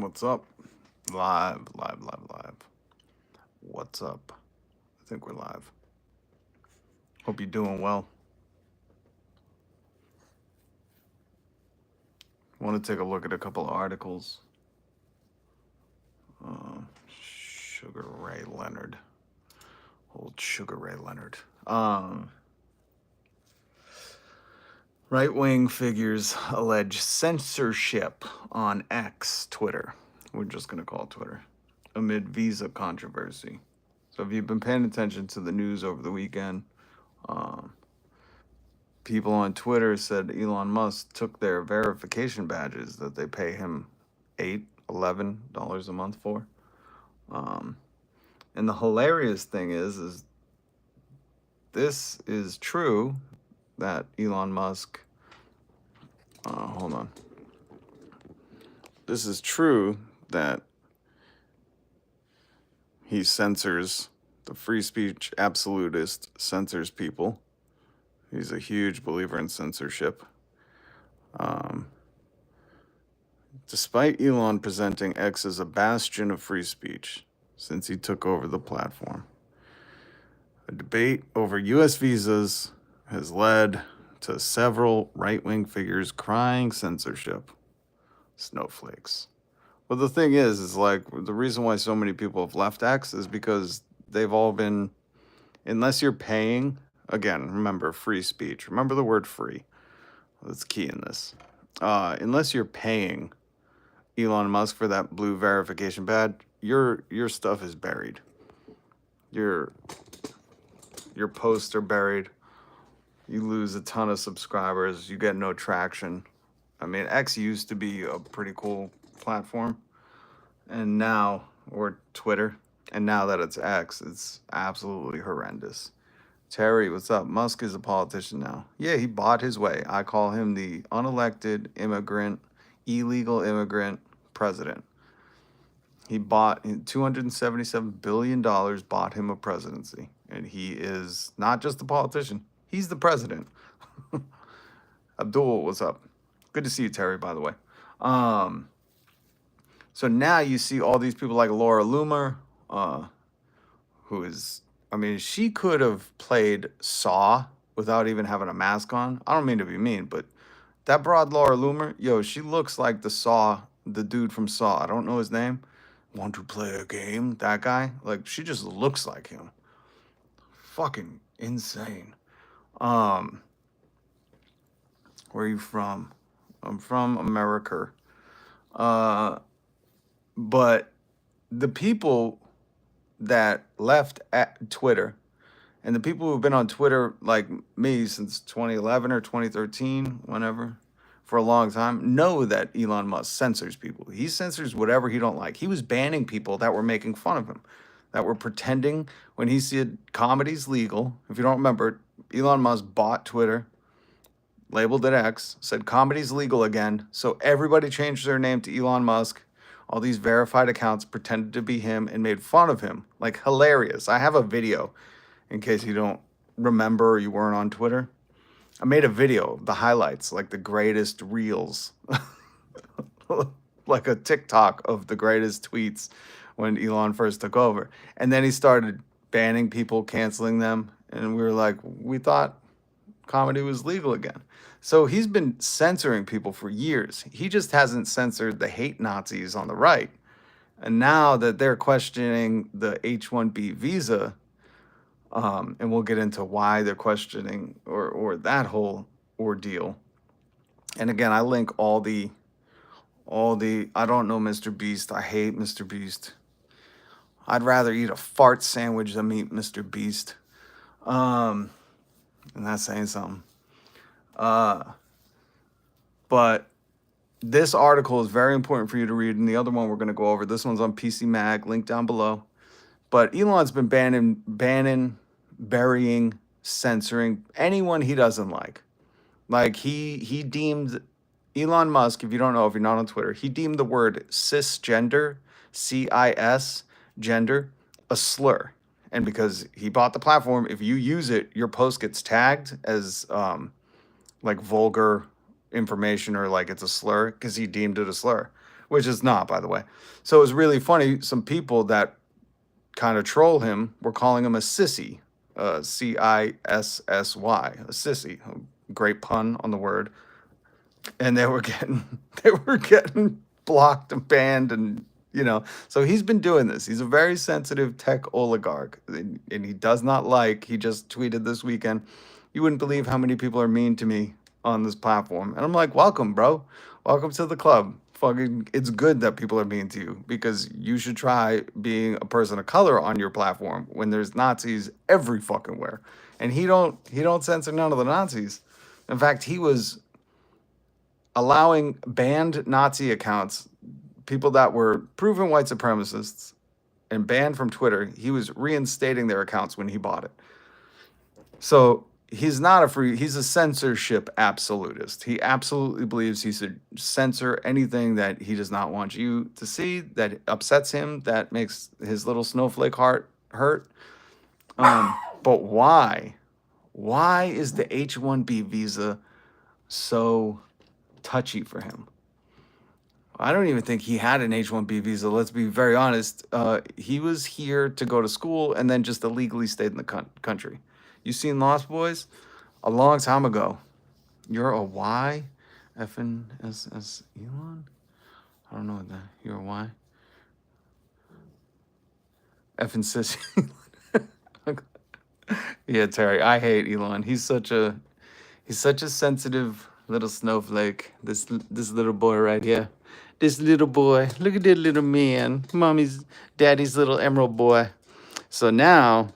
What's up? Live. What's up? I think we're live. Hope you're doing well. Want to take a look at a couple of articles. Sugar Ray Leonard. Old Sugar Ray Leonard. Right-wing figures allege censorship on X, Twitter. We're just going to call it Twitter. Amid visa controversy. So if you've been paying attention to the news over the weekend, people on Twitter said Elon Musk took their verification badges that they pay him $11 a month for. And the hilarious thing is this is true that Elon Musk, hold on. This is true that he censors, the free speech absolutist censors people. He's a huge believer in censorship. Despite Elon presenting X as a bastion of free speech since he took over the platform, a debate over U.S. visas has led to several right-wing figures crying censorship. Snowflakes. But the thing is like the reason why so many people have left X is because they've all been, unless you're paying, again, remember free speech. Remember the word free. That's key in this. Unless you're paying Elon Musk for that blue verification badge, your stuff is buried. Your posts are buried. You lose a ton of subscribers. You get no traction. I mean, X used to be a pretty cool platform, and now, or Twitter, and now that it's X, it's absolutely horrendous. Terry, what's up? Musk is a politician now. Yeah, he bought his way. I call him the unelected immigrant, illegal immigrant president. He bought $277 billion, bought him a presidency. And he is not just the politician, he's the president. Abdul, what's up? Good to see you, Terry, by the way. So now you see all these people like Laura Loomer, who is, I mean, she could have played Saw without even having a mask on. I don't mean to be mean, but that broad Laura Loomer, yo, she looks like the dude from Saw. I don't know his name. Want to play a game? That guy? Like, she just looks like him. Fucking insane. Where are you from? I'm from America. But the people that left at Twitter and the people who've been on Twitter like me since 2011 or 2013, whenever, for a long time, know that Elon Musk censors people. He censors whatever he don't like. He was banning people that were making fun of him, that were pretending when he said comedy's legal. If you don't remember, Elon Musk bought Twitter, labeled it X, said comedy's legal again. So everybody changed their name to Elon Musk. All these verified accounts pretended to be him and made fun of him. Like, hilarious. I have a video, in case you don't remember or you weren't on Twitter. I made a video, the highlights, like the greatest reels. Like a TikTok of the greatest tweets when Elon first took over. And then he started banning people, canceling them. And we were like, we thought comedy was legal again. So he's been censoring people for years. He just hasn't censored the hate Nazis on the right. And now that they're questioning the H-1B visa, and we'll get into why they're questioning or that whole ordeal. And again, I link all the I don't know Mr. Beast. I hate Mr. Beast. I'd rather eat a fart sandwich than meet Mr. Beast. And that's saying something. But this article is very important for you to read, and the other one we're going to go over. This one's on PC Mag, link down below. But Elon's been banning, burying, censoring anyone he doesn't like. Like he deemed Elon Musk, if you don't know, if you're not on Twitter, he deemed the word cisgender, CIS, gender, a slur. And because he bought the platform, if you use it, your post gets tagged as like vulgar information or like it's a slur because he deemed it a slur, which is not, by the way. So it was really funny. Some people that kind of troll him were calling him a sissy, Cissy, a sissy. Great pun on the word. And they were getting they were getting blocked and banned, and so he's been doing this. He's a very sensitive tech oligarch, and he does not like. He just tweeted this weekend, "You wouldn't believe how many people are mean to me on this platform," and I'm like, "Welcome, bro. Welcome to the club. Fucking, it's good that people are mean to you, because you should try being a person of color on your platform when there's Nazis every fucking where." And he don't censor none of the Nazis. In fact, he was allowing banned Nazi accounts, people that were proven white supremacists and banned from Twitter. He was reinstating their accounts when he bought it. So he's not he's a censorship absolutist. He absolutely believes he should censor anything that he does not want you to see, that upsets him, that makes his little snowflake heart hurt. But why? Why is the H-1B visa so touchy for him? I don't even think he had an H-1B visa. Let's be very honest. He was here to go to school and then just illegally stayed in the country. You seen Lost Boys? A long time ago. You're a Y? Effing as Elon? I don't know what that. You're a Y? Effing sissy. Yeah, Terry. I hate Elon. He's such a sensitive little snowflake. This little boy right here. This little boy. Look at that little man. Daddy's little emerald boy. So now,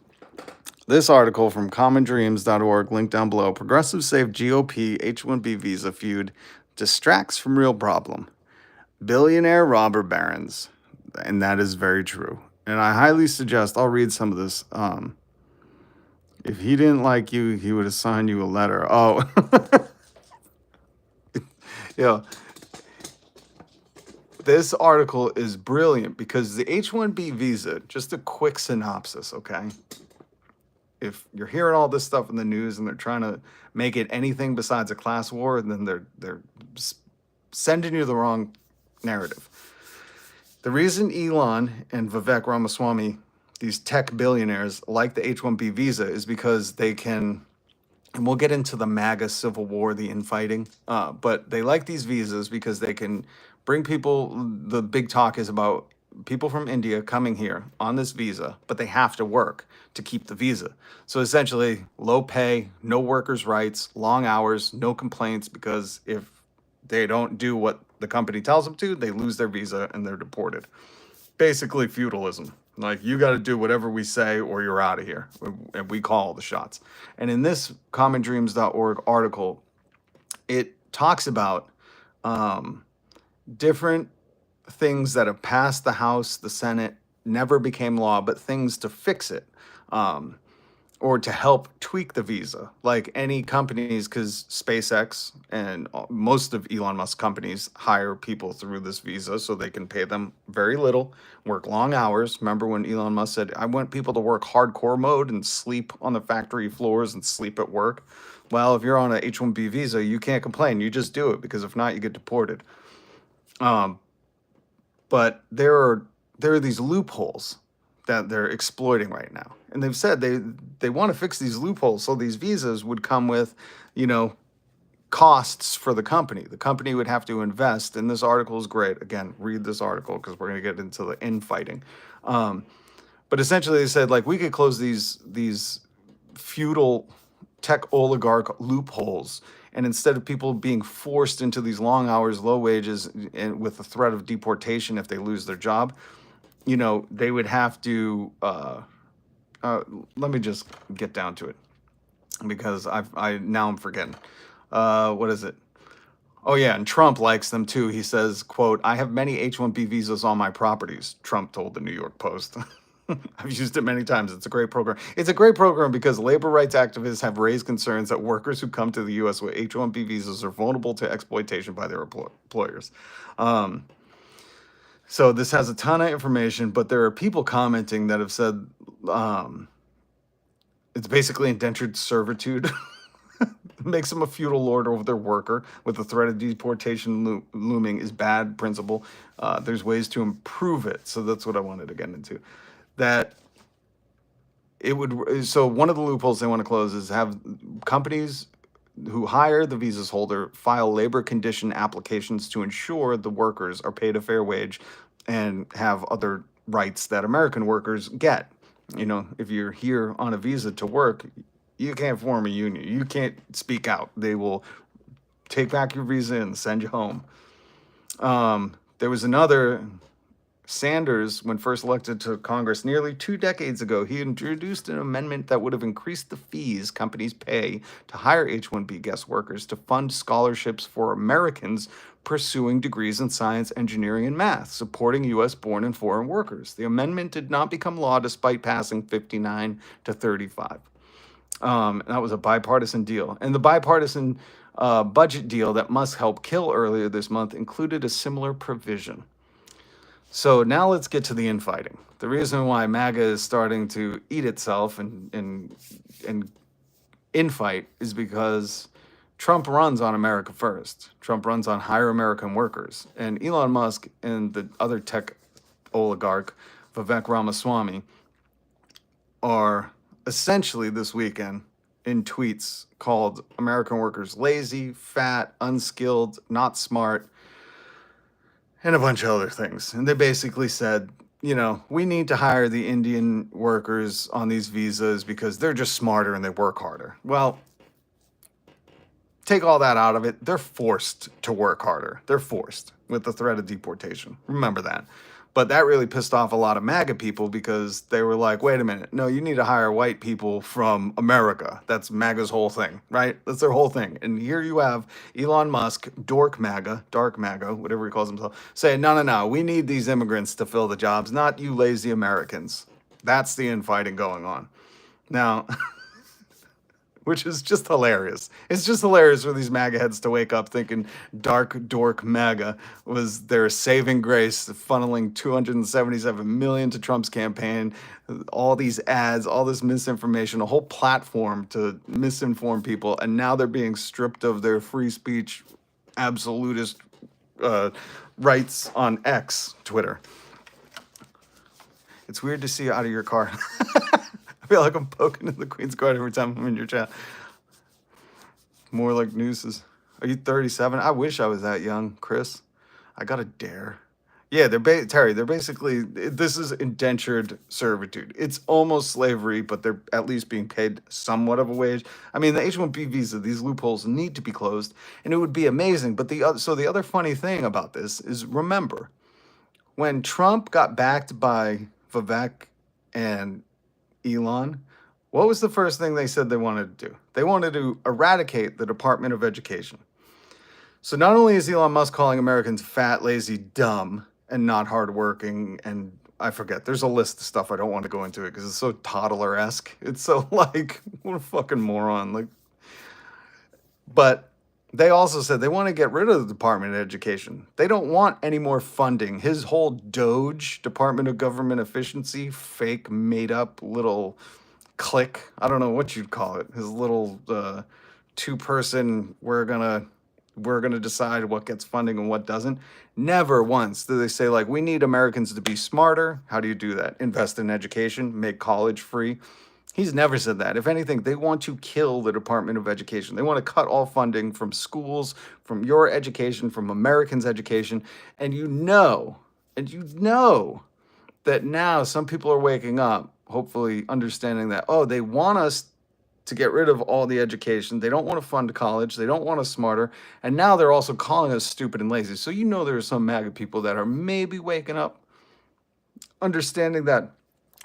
this article from commondreams.org, link down below. Progressives save GOP H-1B visa feud distracts from real problem. Billionaire robber barons. And that is very true. And I highly suggest, I'll read some of this. If he didn't like you, he would assign you a letter. Oh, yeah. This article is brilliant because the H-1B visa, just a quick synopsis, okay? If you're hearing all this stuff in the news and they're trying to make it anything besides a class war, then they're sending you the wrong narrative. The reason Elon and Vivek Ramaswamy, these tech billionaires, like the H-1B visa is because they can, and we'll get into the MAGA civil war, the infighting, but they like these visas because they can bring people. The big talk is about people from India coming here on this visa, but they have to work to keep the visa. So essentially, low pay, no workers' rights, long hours, no complaints, because if they don't do what the company tells them to, they lose their visa and they're deported. Basically feudalism. Like, you got to do whatever we say or you're out of here. And we call the shots. And in this commondreams.org article, it talks about different things that have passed the House, the Senate, never became law, but things to fix it. Or to help tweak the visa, like any companies, because SpaceX and most of Elon Musk's companies hire people through this visa so they can pay them very little, work long hours. Remember when Elon Musk said, "I want people to work hardcore mode and sleep on the factory floors and sleep at work"? Well, if you're on an H-1B visa, you can't complain. You just do it, because if not, you get deported. But there are these loopholes that they're exploiting right now. And they've said they want to fix these loopholes so these visas would come with, costs for the company. The company would have to invest. And this article is great. Again, read this article because we're going to get into the infighting. But essentially they said, like, we could close these feudal tech oligarch loopholes. And instead of people being forced into these long hours, low wages, and with the threat of deportation if they lose their job, they would have to, let me just get down to it, because now I'm forgetting. What is it? Oh yeah, and Trump likes them too. He says, quote, "I have many H-1B visas on my properties," Trump told the New York Post. I've used it many times. It's a great program. It's a great program because labor rights activists have raised concerns that workers who come to the U.S. with H-1B visas are vulnerable to exploitation by their employers. So this has a ton of information, but there are people commenting that have said it's basically indentured servitude. makes them a feudal lord over their worker with the threat of deportation looming is bad principle. There's ways to improve it. So that's what I wanted to get into. That it would, so one of the loopholes they want to close is have companies who hire the visas holder file labor condition applications to ensure the workers are paid a fair wage and have other rights that American workers get. You know, if you're here on a visa to work, you can't form a union. You can't speak out. They will take back your visa and send you home. There was another Sanders, when first elected to Congress nearly 2 decades ago, he introduced an amendment that would have increased the fees companies pay to hire H-1B guest workers to fund scholarships for Americans pursuing degrees in science, engineering, and math, supporting U.S. born and foreign workers. The amendment did not become law despite passing 59 to 35. And that was a bipartisan deal. And the bipartisan budget deal that Musk helped kill earlier this month included a similar provision. So now let's get to the infighting. The reason why MAGA is starting to eat itself and infight is because Trump runs on America first. Trump runs on hire American workers. And Elon Musk and the other tech oligarch, Vivek Ramaswamy, are essentially this weekend in tweets called American workers lazy, fat, unskilled, not smart, and a bunch of other things. And they basically said, you know, we need to hire the Indian workers on these visas because they're just smarter and they work harder. Well, take all that out of it. They're forced to work harder. They're forced with the threat of deportation. Remember that. But that really pissed off a lot of MAGA people because they were like, wait a minute. No, you need to hire white people from America. That's MAGA's whole thing, right? That's their whole thing. And here you have Elon Musk, dark MAGA, whatever he calls himself, saying, no, we need these immigrants to fill the jobs, not you lazy Americans. That's the infighting going on. Now, which is just hilarious. It's just hilarious for these MAGA heads to wake up thinking dark dork MAGA was their saving grace, funneling 277 million to Trump's campaign, all these ads, all this misinformation, a whole platform to misinform people, and now they're being stripped of their free speech absolutist rights on X, Twitter. It's weird to see you out of your car. I feel like I'm poking in the Queen's Guard every time I'm in your chat. More like nooses. Are you 37? I wish I was that young, Chris. I got a dare. Yeah, Terry, they're basically, this is indentured servitude. It's almost slavery, but they're at least being paid somewhat of a wage. I mean, the H-1B visa, these loopholes need to be closed, and it would be amazing. But the other funny thing about this is, remember, when Trump got backed by Vivek and Elon, what was the first thing they said they wanted to do? They wanted to eradicate the Department of Education. So not only is Elon Musk calling Americans fat, lazy, dumb, and not hardworking, and I forget, there's a list of stuff I don't want to go into it because it's so toddler-esque. It's so like, what a fucking moron. Like, but they also said they want to get rid of the Department of Education. They don't want any more funding. His whole Doge, Department of Government Efficiency, fake made-up little clique, I don't know what you'd call it, his little two-person, we're gonna decide what gets funding and what doesn't. Never once do they say, like, we need Americans to be smarter. How do you do that? Invest in education, make college free. He's never said that. If anything, they want to kill the Department of Education. They want to cut all funding from schools, from your education, from Americans' education. And you know that now some people are waking up, hopefully understanding that, oh, they want us to get rid of all the education. They don't want to fund college. They don't want us smarter. And now they're also calling us stupid and lazy. So you know there are some MAGA people that are maybe waking up, understanding that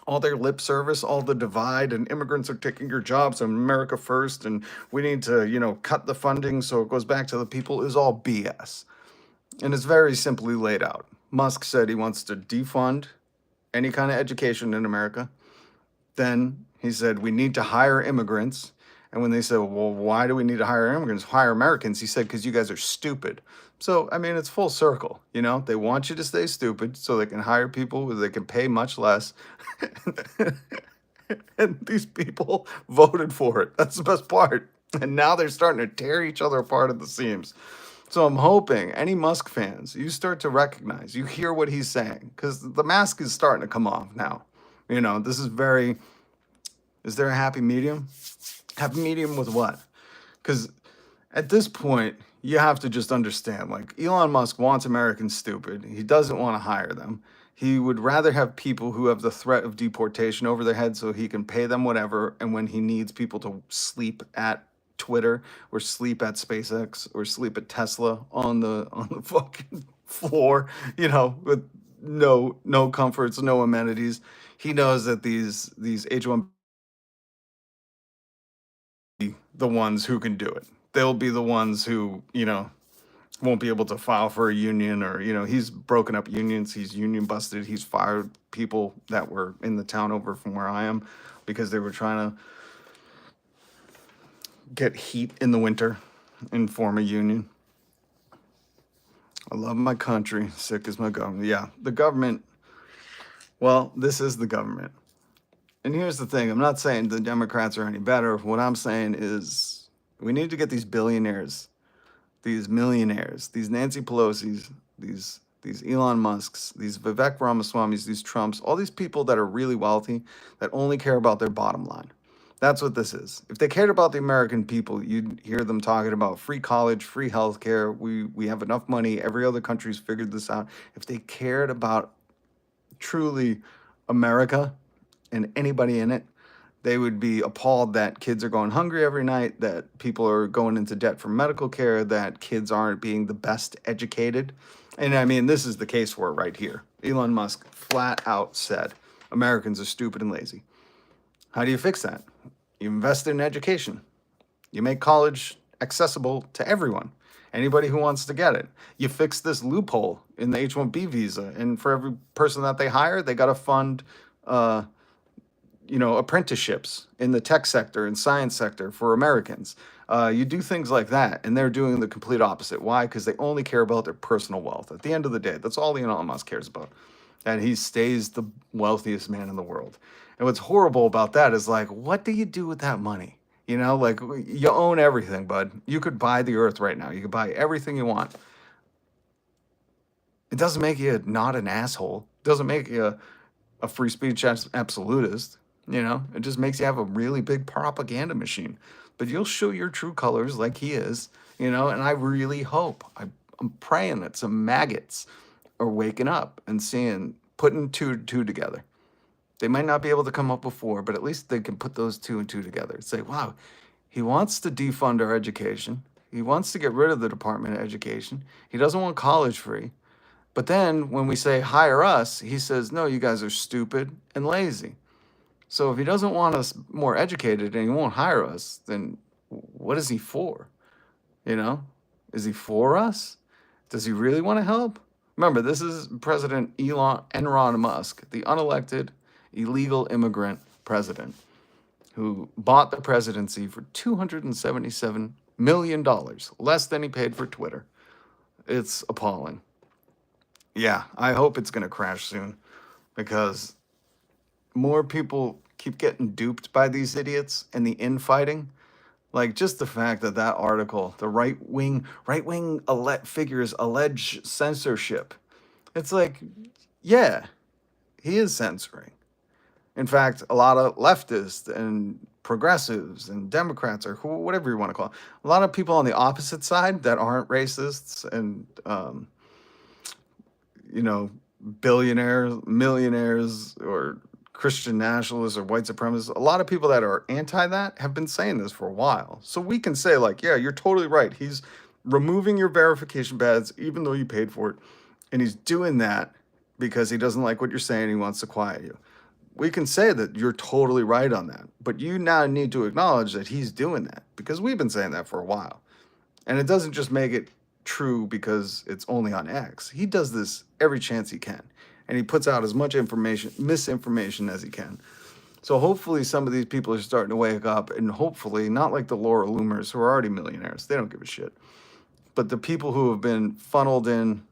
all their lip service, all the divide, and immigrants are taking your jobs, and America first, and we need to, cut the funding so it goes back to the people, is all BS. And it's very simply laid out. Musk said he wants to defund any kind of education in America. Then he said we need to hire immigrants. And when they said, well, why do we need to hire immigrants? Hire Americans. He said, because you guys are stupid. So, I mean, it's full circle. They want you to stay stupid so they can hire people who they can pay much less. And these people voted for it. That's the best part. And now they're starting to tear each other apart at the seams. So I'm hoping any Musk fans, you start to recognize, you hear what he's saying, because the mask is starting to come off now. This is very, is there a happy medium? Happy medium with what? Because at this point, you have to just understand, like, Elon Musk wants Americans stupid. He doesn't want to hire them. He would rather have people who have the threat of deportation over their head so he can pay them whatever. And when he needs people to sleep at Twitter or sleep at SpaceX or sleep at Tesla on the fucking floor, with no comforts, no amenities, he knows that these H1, the ones who can do it. They'll be the ones who, won't be able to file for a union, or, he's broken up unions. He's union busted. He's fired people that were in the town over from where I am because they were trying to get heat in the winter and form a union. I love my country. Sick is my government. Yeah, the government. Well, this is the government. And here's the thing. I'm not saying the Democrats are any better. What I'm saying is we need to get these billionaires, these millionaires, these Nancy Pelosi's, these Elon Musks, these Vivek Ramaswamy's, these Trumps, all these people that are really wealthy that only care about their bottom line. That's what this is. If they cared about the American people, you'd hear them talking about free college, free healthcare. We have enough money. Every other country's figured this out. If they cared about truly America and anybody in it, they would be appalled that kids are going hungry every night, that people are going into debt for medical care, that kids aren't being the best educated. And I mean, this is the case for it right here. Elon Musk flat out said Americans are stupid and lazy. How do you fix that? You invest in education. You make college accessible to everyone, anybody who wants to get it. You fix this loophole in the H-1B visa, and for every person that they hire, they got to fund apprenticeships in the tech sector and science sector for Americans. You do things like that, and they're doing the complete opposite. Why? Because they only care about their personal wealth. At the end of the day, that's all Elon Musk cares about. And he stays the wealthiest man in the world. And what's horrible about that is, like, what do you do with that money? Like, you own everything, bud. You could buy the earth right now. You could buy everything you want. It doesn't make you not an asshole. It doesn't make you a free speech absolutist. It just makes you have a really big propaganda machine. But you'll show your true colors like he is, and I really hope, I'm praying that some maggots are waking up and putting two and two together. They might not be able to come up before, but at least they can put those two and two together and say, wow, he wants to defund our education. He wants to get rid of the Department of Education. He doesn't want college free. But then when we say hire us, he says, no, you guys are stupid and lazy. So if he doesn't want us more educated and he won't hire us, then what is he for? Is he for us? Does he really want to help? Remember, this is President Elon Musk, the unelected, illegal immigrant president who bought the presidency for $277 million, less than he paid for Twitter. It's appalling. Yeah, I hope it's going to crash soon, because more people keep getting duped by these idiots and the infighting. Like, just the fact that article, the right-wing figures allege censorship. It's like, yeah, he is censoring. In fact, a lot of leftists and progressives and Democrats, or whatever you want to call it, a lot of people on the opposite side that aren't racists and, billionaires, millionaires, or Christian nationalists or white supremacists, a lot of people that are anti that have been saying this for a while. So we can say, like, yeah, you're totally right. He's removing your verification badge even though you paid for it. And he's doing that because he doesn't like what you're saying. He wants to quiet you. We can say that you're totally right on that. But you now need to acknowledge that he's doing that, because we've been saying that for a while. And it doesn't just make it true because it's only on X. He does this every chance he can. And he puts out as much misinformation as he can. So hopefully some of these people are starting to wake up, and hopefully not like the Laura Loomers who are already millionaires. They don't give a shit. But the people who have been funneled in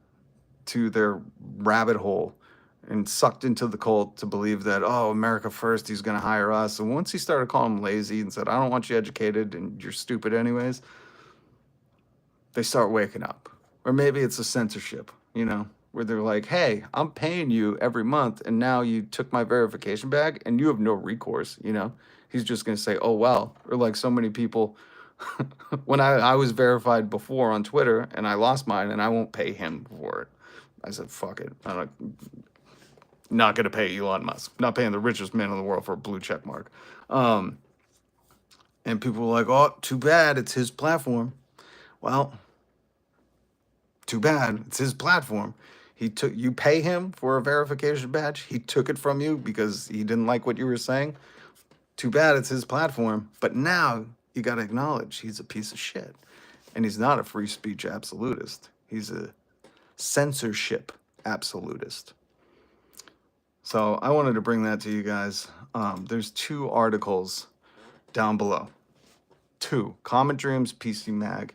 to their rabbit hole and sucked into the cult to believe that, oh, America first, he's going to hire us. And once he started calling them lazy and said, I don't want you educated and you're stupid anyways, they start waking up. Or maybe it's a censorship, you know, where they're like, hey, I'm paying you every month and now you took my verification back and you have no recourse, you know. He's just going to say, oh, well. Or like so many people, when I was verified before on Twitter and I lost mine and I won't pay him for it. I said, fuck it. I'm not going to pay Elon Musk. Not paying the richest man in the world for a blue check mark. And people were like, oh, too bad. It's his platform. Well, too bad. It's his platform. You pay him for a verification badge. He took it from you because he didn't like what you were saying. Too bad it's his platform. But now you got to acknowledge he's a piece of shit. And he's not a free speech absolutist. He's a censorship absolutist. So I wanted to bring that to you guys. There's 2 articles down below. 2. Common Dreams, PC Mag.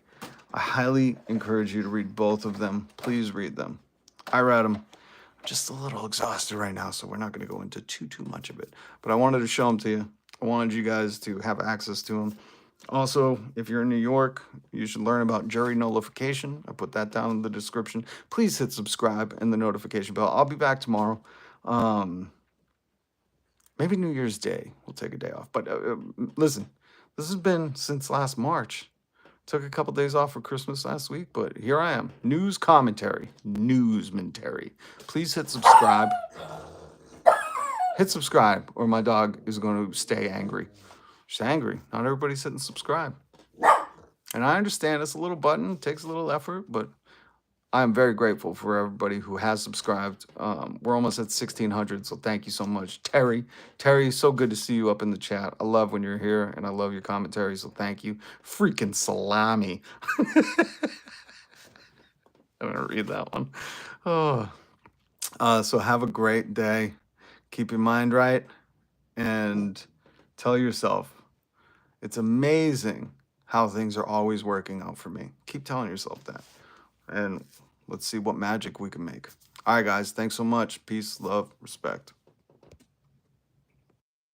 I highly encourage you to read both of them. Please read them. I read them. I'm just a little exhausted right now, so we're not going to go into too much of it. But I wanted to show them to you. I wanted you guys to have access to them. Also, if you're in New York, you should learn about jury nullification. I put that down in the description. Please hit subscribe and the notification bell. I'll be back tomorrow. Maybe New Year's Day. We'll take a day off. But listen, this has been since last March. Took a couple days off for Christmas last week, but here I am. News commentary. Newsmentary. Please hit subscribe. Hit subscribe, or my dog is going to stay angry. She's angry. Not everybody's hitting subscribe. And I understand it's a little button. It takes a little effort, but I'm very grateful for everybody who has subscribed. We're almost at 1,600, so thank you so much. Terry, so good to see you up in the chat. I love when you're here, and I love your commentary, so thank you. Freaking salami. I'm going to read that one. Oh. So have a great day. Keep your mind right, and tell yourself, it's amazing how things are always working out for me. Keep telling yourself that. And let's see what magic we can make. All right, guys. Thanks so much. Peace, love, respect.